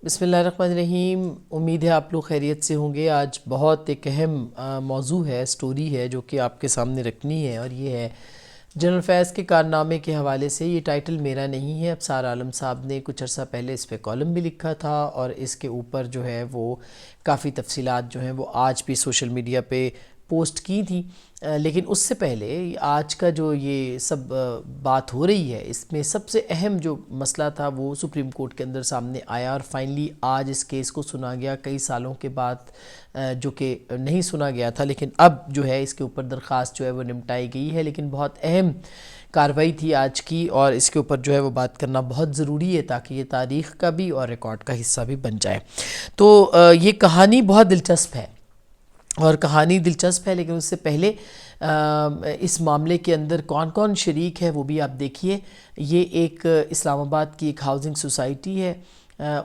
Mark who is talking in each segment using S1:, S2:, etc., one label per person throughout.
S1: بسم اللہ الرحمن الرحیم۔ امید ہے آپ لوگ خیریت سے ہوں گے۔ آج بہت ایک اہم موضوع ہے، سٹوری ہے جو کہ آپ کے سامنے رکھنی ہے، اور یہ ہے جنرل فیض کے کارنامے کے حوالے سے۔ یہ ٹائٹل میرا نہیں ہے، ابصار عالم صاحب نے کچھ عرصہ پہلے اس پہ کالم بھی لکھا تھا، اور اس کے اوپر جو ہے وہ کافی تفصیلات جو ہیں وہ آج بھی سوشل میڈیا پہ پوسٹ کی تھی۔ لیکن اس سے پہلے آج کا جو یہ سب بات ہو رہی ہے، اس میں سب سے اہم جو مسئلہ تھا وہ سپریم کورٹ کے اندر سامنے آیا، اور فائنلی آج اس کیس کو سنا گیا کئی سالوں کے بعد، جو کہ نہیں سنا گیا تھا، لیکن اب جو ہے اس کے اوپر درخواست جو ہے وہ نمٹائی گئی ہے۔ لیکن بہت اہم کارروائی تھی آج کی، اور اس کے اوپر جو ہے وہ بات کرنا بہت ضروری ہے تاکہ یہ تاریخ کا بھی اور ریکارڈ کا حصہ بھی بن جائے۔ تو یہ کہانی بہت دلچسپ ہے، اور کہانی دلچسپ ہے، لیکن اس سے پہلے اس معاملے کے اندر کون کون شریک ہے وہ بھی آپ دیکھیے۔ یہ ایک اسلام آباد کی ایک ہاؤسنگ سوسائٹی ہے۔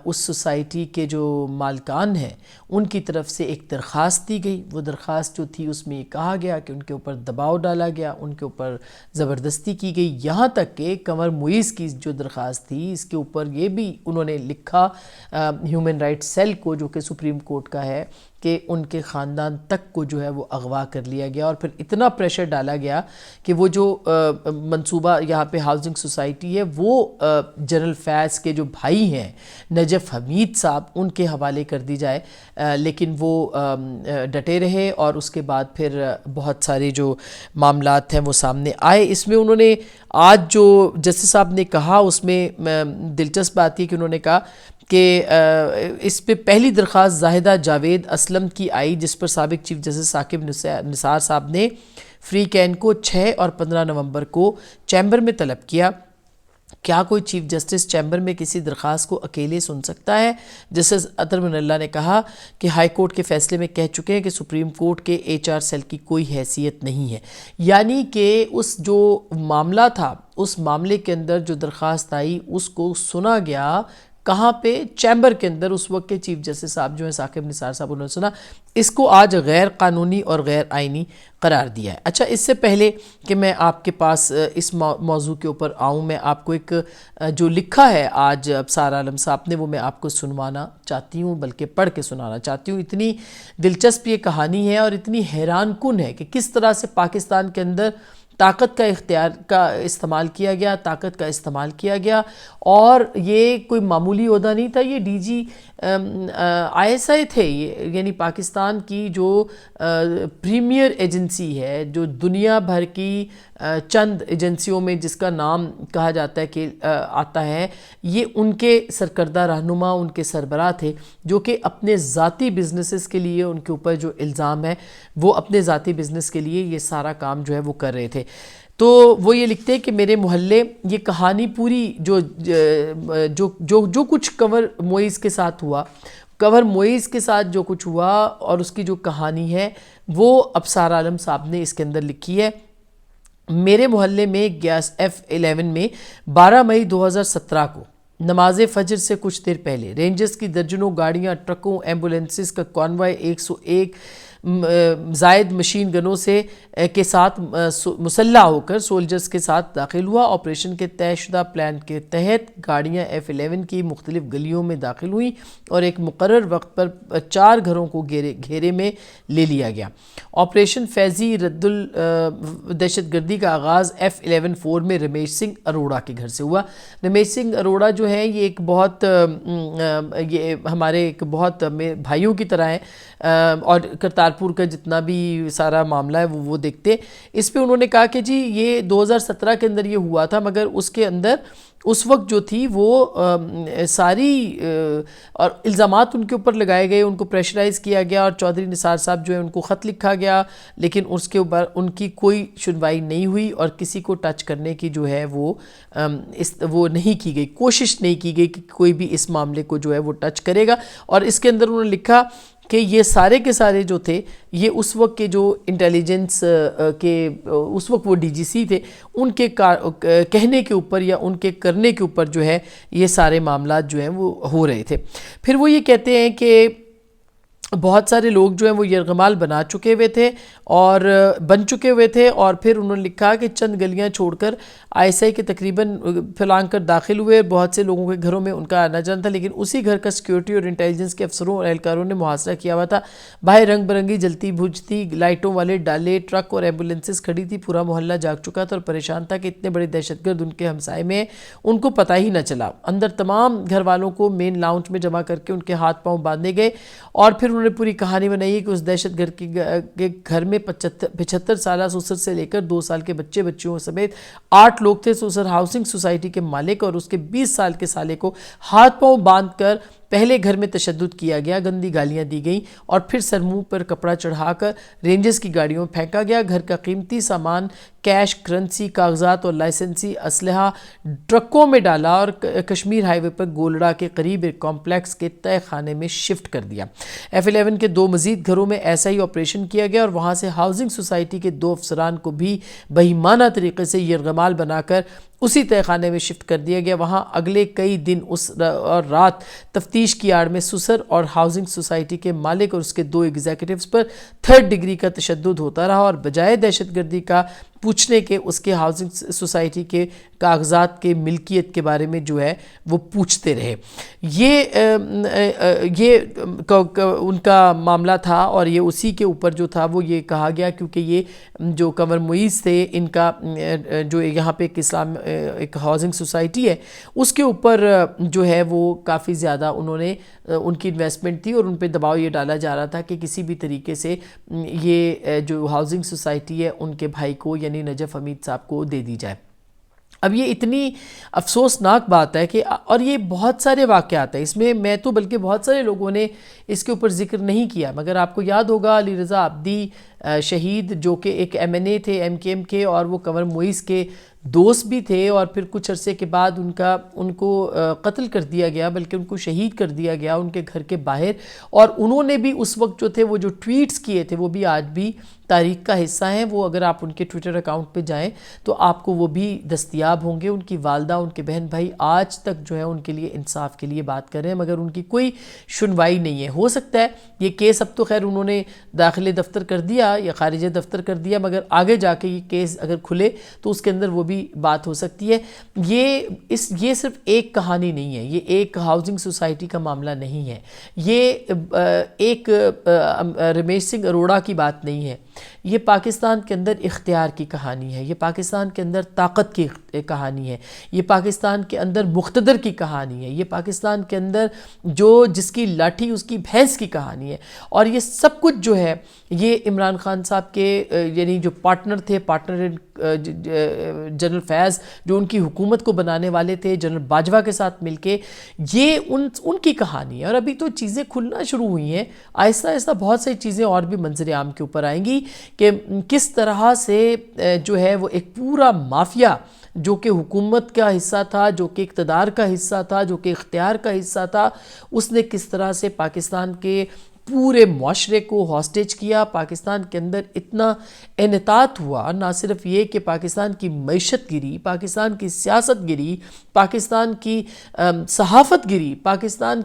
S1: اس سوسائٹی کے جو مالکان ہیں ان کی طرف سے ایک درخواست دی گئی۔ وہ درخواست جو تھی اس میں یہ کہا گیا کہ ان کے اوپر دباؤ ڈالا گیا، ان کے اوپر زبردستی کی گئی، یہاں تک کہ قمر معیز کی جو درخواست تھی اس کے اوپر یہ بھی انہوں نے لکھا ہیومن رائٹ سیل کو، جو کہ سپریم کورٹ کا ہے، کہ ان کے خاندان تک کو جو ہے وہ اغوا کر لیا گیا، اور پھر اتنا پریشر ڈالا گیا کہ وہ جو منصوبہ یہاں پہ ہاؤسنگ سوسائٹی ہے وہ جنرل فیض کے جو بھائی ہیں نجف حمید صاحب ان کے حوالے کر دی جائے، لیکن وہ ڈٹے رہے، اور اس کے بعد پھر بہت سارے جو معاملات ہیں وہ سامنے آئے۔ اس میں انہوں نے آج جو جسٹس صاحب نے کہا اس میں دلچسپ بات یہ کہ انہوں نے کہا کہ اس پہ پہلی درخواست زاہدہ جاوید اسلم کی آئی، جس پر سابق چیف جسٹس ثاقب نثار صاحب نے فری کین کو 6 اور 15 نومبر کو چیمبر میں طلب کیا۔ کیا کوئی چیف جسٹس چیمبر میں کسی درخواست کو اکیلے سن سکتا ہے؟ جسٹس اطہر من اللہ نے کہا کہ ہائی کورٹ کے فیصلے میں کہہ چکے ہیں کہ سپریم کورٹ کے HR سیل کی کوئی حیثیت نہیں ہے، یعنی کہ اس جو معاملہ تھا اس معاملے کے اندر جو درخواست آئی اس کو سنا گیا کہاں پہ؟ چیمبر کے اندر۔ اس وقت کے چیف جسٹس صاحب جو ہیں ثاقب نثار صاحب، انہوں نے سنا، اس کو آج غیر قانونی اور غیر آئینی قرار دیا ہے۔ اچھا، اس سے پہلے کہ میں آپ کے پاس اس موضوع کے اوپر آؤں، میں آپ کو ایک جو لکھا ہے آج ابصار عالم صاحب نے وہ میں آپ کو سنوانا چاہتی ہوں، بلکہ پڑھ کے سنانا چاہتی ہوں۔ اتنی دلچسپ یہ کہانی ہے اور اتنی حیران کن ہے کہ کس طرح سے پاکستان کے اندر طاقت کا استعمال کیا گیا، طاقت کا استعمال کیا گیا، اور یہ کوئی معمولی عہدہ نہیں تھا، یہ DG ISI تھے، یعنی پاکستان کی جو پریمیئر ایجنسی ہے، جو دنیا بھر کی چند ایجنسیوں میں جس کا نام کہا جاتا ہے کہ آتا ہے، یہ ان کے سرکردہ رہنما، ان کے سربراہ تھے، جو کہ اپنے ذاتی بزنسز کے لیے ان کے اوپر جو الزام ہے وہ اپنے ذاتی بزنس کے لیے یہ سارا کام جو ہے وہ کر رہے تھے۔ تو وہ یہ لکھتے ہیں کہ میرے محلے، یہ کہانی پوری جو کچھ قمر معیز کے ساتھ ہوا، قمر معیز کے ساتھ جو کچھ ہوا اور اس کی جو کہانی ہے وہ ابصار عالم صاحب نے اس کے اندر لکھی ہے۔ میرے محلے میں گیس F11 میں 12 مئی 2017 کو نماز فجر سے کچھ دیر پہلے رینجرز کی درجنوں گاڑیاں، ٹرکوں، ایمبولینسز کا کانوائے 101 زائد مشین گنوں کے ساتھ مسلح ہو کر سولجرز کے ساتھ داخل ہوا۔ آپریشن کے طے شدہ پلان کے تحت گاڑیاں F11 کی مختلف گلیوں میں داخل ہوئیں اور ایک مقرر وقت پر 4 گھروں کو گھیرے میں لے لیا گیا۔ آپریشن فیضی رد دہشت گردی کا آغاز F11-4 میں رمیش سنگھ اروڑا کے گھر سے ہوا۔ رمیش سنگھ اروڑا جو ہیں یہ ایک بہت یہ ہمارے ایک بہت بھائیوں کی طرح ہیں، اور کرتارپور کا جتنا بھی سارا معاملہ ہے وہ دیکھتے۔ اس پہ انہوں نے کہا کہ جی یہ 2017 کے اندر یہ ہوا تھا، مگر اس کے اندر اس وقت جو تھی وہ ساری اور الزامات ان کے اوپر لگائے گئے، ان کو پریشرائز کیا گیا، اور چودھری نثار صاحب جو ہے ان کو خط لکھا گیا، لیکن اس کے اوپر ان کی کوئی سنوائی نہیں ہوئی، اور کسی کو ٹچ کرنے کی جو ہے وہ نہیں کی گئی، کوشش نہیں کی گئی کہ کوئی بھی اس معاملے کو جو ہے وہ ٹچ کرے گا۔ اور اس کے اندر انہوں نے لکھا کہ یہ سارے کے سارے جو تھے یہ اس وقت کے جو انٹیلیجنس کے اس وقت وہ DGC تھے، ان کے کہنے کے اوپر یا ان کے کرنے کے اوپر جو ہے یہ سارے معاملات جو ہیں وہ ہو رہے تھے۔ پھر وہ یہ کہتے ہیں کہ بہت سارے لوگ جو ہیں وہ یرغمال بنا چکے ہوئے تھے اور بن چکے ہوئے تھے، اور پھر انہوں نے لکھا کہ چند گلیاں چھوڑ کر ISI کے تقریباً پھلانگ کر داخل ہوئے. بہت سے لوگوں کے گھروں میں ان کا آنا جانا تھا، لیکن اسی گھر کا سیکیورٹی اور انٹیلیجنس کے افسروں اور اہلکاروں نے محاصرہ کیا ہوا تھا. باہر رنگ برنگی جلتی بجھتی لائٹوں والے ڈالے، ٹرک اور ایمبولینسز کھڑی تھی. پورا محلہ جاگ چکا تھا اور پریشان تھا کہ اتنے بڑے دہشت گرد ان کے ہمسائے میں ہیں، ان کو پتہ ہی نہ چلا. اندر تمام گھر والوں کو مین لاؤنج میں جمع کر کے ان کے ہاتھ پاؤں باندھے گئے، اور پھر انہوں نے پوری کہانی بنائی ہے کہ اس دہشت گرد کے گھر میں 75 سالہ سسر سے لے کر 2 سال کے بچیوں سمیت 8 لوگ تھے. سسر ہاؤسنگ سوسائٹی کے مالک اور اس کے 20 سال کے سالے کو ہاتھ پاؤں باندھ کر پہلے گھر میں تشدد کیا گیا، گندی گالیاں دی گئیں، اور پھر سر منہ پر کپڑا چڑھا کر رینجرز کی گاڑیوں میں پھینکا گیا. گھر کا قیمتی سامان، کیش، کرنسی، کاغذات اور لائسنسی اسلحہ ٹرکوں میں ڈالا اور کشمیر ہائی وے پر گولڑا کے قریب ایک کمپلیکس کے تہہ خانے میں شفٹ کر دیا. F11 کے 2 مزید گھروں میں ایسا ہی آپریشن کیا گیا، اور وہاں سے ہاؤسنگ سوسائٹی کے 2 افسران کو بھی بہیمانہ طریقے سے یرغمال بنا کر اسی تہہ خانے میں شفٹ کر دیا گیا. وہاں اگلے کئی دن اور رات تفتیش کی آڑ میں سسر اور ہاؤسنگ سوسائٹی کے مالک اور اس کے 2 ایگزیکٹوز پر 3rd ڈگری کا تشدد ہوتا رہا، اور بجائے دہشت گردی کا پوچھنے کے اس کے ہاؤسنگ سوسائٹی کے کاغذات کے ملکیت کے بارے میں جو ہے وہ پوچھتے رہے. یہ ان کا معاملہ تھا، اور یہ اسی کے اوپر جو تھا وہ یہ کہا گیا، کیونکہ یہ جو قمر معیز تھے ان کا جو یہاں پہ ایک ہاؤسنگ سوسائٹی ہے اس کے اوپر جو ہے وہ کافی زیادہ انہوں نے ان کی انویسٹمنٹ تھی، اور ان پہ دباؤ یہ ڈالا جا رہا تھا کہ کسی بھی طریقے سے یہ جو ہاؤسنگ سوسائٹی ہے ان کے بھائی کو یعنی نجف حمید صاحب کو دے دی جائے. اب یہ اتنی افسوسناک بات ہے کہ، اور یہ بہت سارے واقعات ہیں اس میں تو بلکہ بہت سارے لوگوں نے اس کے اوپر ذکر نہیں کیا، مگر آپ کو یاد ہوگا علی رضا عبدی شہید جو کہ ایک MNA تھے MKM کے، اور وہ قمر معیز کے دوست بھی تھے، اور پھر کچھ عرصے کے بعد ان کو قتل کر دیا گیا، بلکہ ان کو شہید کر دیا گیا ان کے گھر کے باہر. اور انہوں نے بھی اس وقت جو تھے وہ جو ٹویٹس کیے تھے وہ بھی آج بھی تاریخ کا حصہ ہیں. وہ اگر آپ ان کے ٹویٹر اکاؤنٹ پہ جائیں تو آپ کو وہ بھی دستیاب ہوں گے. ان کی والدہ، ان کے بہن بھائی آج تک جو ہے ان کے لیے انصاف کے لیے بات کر رہے ہیں، مگر ان کی کوئی سنوائی نہیں ہے. ہو سکتا ہے یہ کیس اب تو خیر انہوں نے داخلے دفتر کر دیا یا خارجہ دفتر کر دیا، مگر آگے جا کے یہ کیس اگر کھلے تو اس کے اندر وہ بھی بات ہو سکتی ہے. یہ صرف ایک کہانی نہیں ہے، یہ ایک ہاؤسنگ سوسائٹی کا معاملہ نہیں ہے، یہ ایک رمیش سنگھ اروڑا کی بات نہیں ہے. یہ پاکستان کے اندر اختیار کی کہانی ہے، یہ پاکستان کے اندر طاقت کی کہانی ہے، یہ پاکستان کے اندر مقتدر کی کہانی ہے، یہ پاکستان کے اندر جس کی لاٹھی اس کی بھینس کی کہانی ہے. اور یہ سب کچھ جو ہے یہ عمران خان صاحب کے یعنی جو پارٹنر تھے، پارٹنر جنرل فیض جو ان کی حکومت کو بنانے والے تھے جنرل باجوہ کے ساتھ مل کے، یہ ان کی کہانی ہے. اور ابھی تو چیزیں کھلنا شروع ہوئی ہیں، آہستہ آہستہ بہت سی چیزیں اور بھی منظر عام کے اوپر آئیں گی کہ کس طرح سے جو ہے وہ ایک پورا مافیا جو کہ حکومت کا حصہ تھا، جو کہ اقتدار کا حصہ تھا، جو کہ اختیار کا حصہ تھا، اس نے کس طرح سے پاکستان کے پورے معاشرے کو ہاسٹیج کیا. پاکستان کے اندر اتنا انحطاط ہوا، نہ صرف یہ کہ پاکستان کی معیشت گری، پاکستان کی سیاست گری، پاکستان کی صحافت گری، پاکستان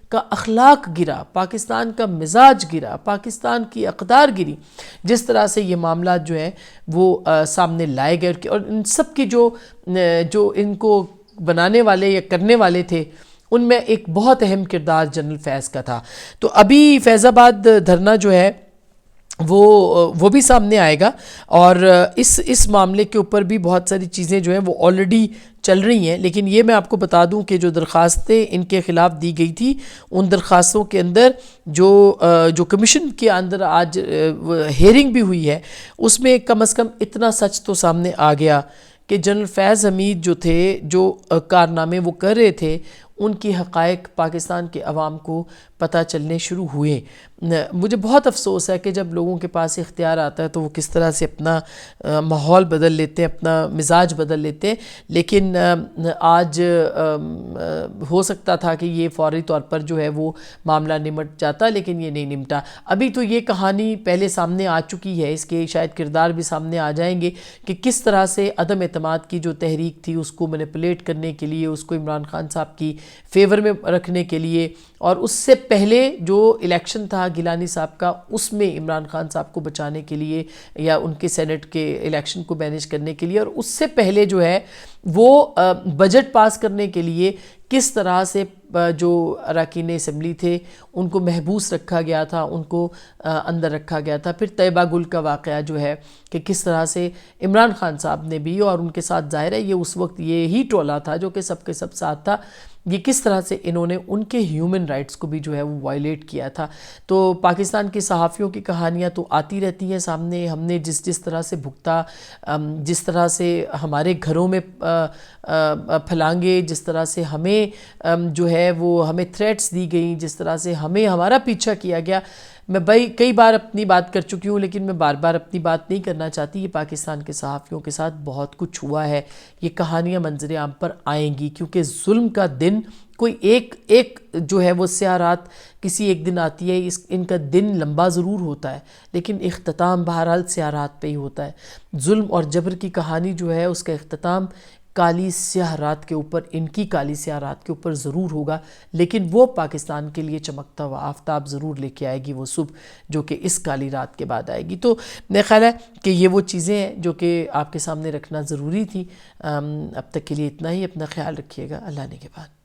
S1: کا اخلاق گرا، پاکستان کا مزاج گرا، پاکستان کی اقدار گری. جس طرح سے یہ معاملات جو ہیں وہ سامنے لائے گئے، اور ان سب کی جو ان کو بنانے والے یا کرنے والے تھے ان میں ایک بہت اہم کردار جنرل فیض کا تھا. تو ابھی فیض آباد دھرنا جو ہے وہ بھی سامنے آئے گا، اور اس معاملے کے اوپر بھی بہت ساری چیزیں جو ہیں وہ آلریڈی چل رہی ہیں. لیکن یہ میں آپ کو بتا دوں کہ جو درخواستیں ان کے خلاف دی گئی تھی، ان درخواستوں کے اندر جو کمیشن کے اندر آج ہیئرنگ بھی ہوئی ہے، اس میں کم از کم اتنا سچ تو سامنے آ گیا کہ جنرل فیض حمید جو تھے، جو کارنامے وہ کر رہے تھے، ان کی حقائق پاکستان کے عوام کو پتہ چلنے شروع ہوئے. مجھے بہت افسوس ہے کہ جب لوگوں کے پاس اختیار آتا ہے تو وہ کس طرح سے اپنا ماحول بدل لیتے ہیں، اپنا مزاج بدل لیتے ہیں. لیکن آج ہو سکتا تھا کہ یہ فوری طور پر جو ہے وہ معاملہ نمٹ جاتا، لیکن یہ نہیں نمٹا. ابھی تو یہ کہانی پہلے سامنے آ چکی ہے، اس کے شاید کردار بھی سامنے آ جائیں گے کہ کس طرح سے عدم اعتماد کی جو تحریک تھی اس کو مینیپولیٹ کرنے کے لیے، اس کو عمران خان صاحب کی فیور میں رکھنے کے لیے، اور اس سے پہلے جو الیکشن تھا گیلانی صاحب کا، اس میں عمران خان صاحب کو بچانے کے لیے یا ان کے سینٹ کے الیکشن کو مینیج کرنے کے لیے، اور اس سے پہلے جو ہے وہ بجٹ پاس کرنے کے لیے کس طرح سے جو اراکین اسمبلی تھے ان کو محبوس رکھا گیا تھا، ان کو اندر رکھا گیا تھا۔ پھر طیبہ گل کا واقعہ جو ہے کہ کس طرح سے عمران خان صاحب نے بھی، اور ان کے ساتھ ظاہر ہے یہ اس وقت یہی ٹولہ تھا جو کہ سب کے سب ساتھ تھا، یہ کس طرح سے انہوں نے ان کے ہیومن رائٹس کو بھی جو ہے وہ وائلیٹ کیا تھا۔ تو پاکستان کی صحافیوں کی کہانیاں تو آتی رہتی ہیں سامنے، ہم نے جس طرح سے بھگتا، جس طرح سے ہمارے گھروں میں پھلانگے، جس طرح سے ہمیں جو ہے وہ ہمیں تھریٹس دی گئیں، جس طرح سے ہمیں ہمارا پیچھا کیا گیا۔ میں کئی بار اپنی بات کر چکی ہوں، لیکن میں بار بار اپنی بات نہیں کرنا چاہتی۔ یہ پاکستان کے صحافیوں کے ساتھ بہت کچھ ہوا ہے، یہ کہانیاں منظر عام پر آئیں گی، کیونکہ ظلم کا دن کوئی ایک جو ہے وہ سیاہ رات کسی ایک دن آتی ہے، ان کا دن لمبا ضرور ہوتا ہے لیکن اختتام بہرحال سیاہ رات پہ ہی ہوتا ہے۔ ظلم اور جبر کی کہانی جو ہے اس کا اختتام کالی سیاہ رات کے اوپر، ان کی کالی سیاہ رات کے اوپر ضرور ہوگا، لیکن وہ پاکستان کے لیے چمکتا ہوا آفتاب ضرور لے کے آئے گی وہ صبح، جو کہ اس کالی رات کے بعد آئے گی۔ تو میرا خیال ہے کہ یہ وہ چیزیں ہیں جو کہ آپ کے سامنے رکھنا ضروری تھی۔ اب تک کے لیے اتنا ہی، اپنا خیال رکھیے گا، اللہ نے کے بعد۔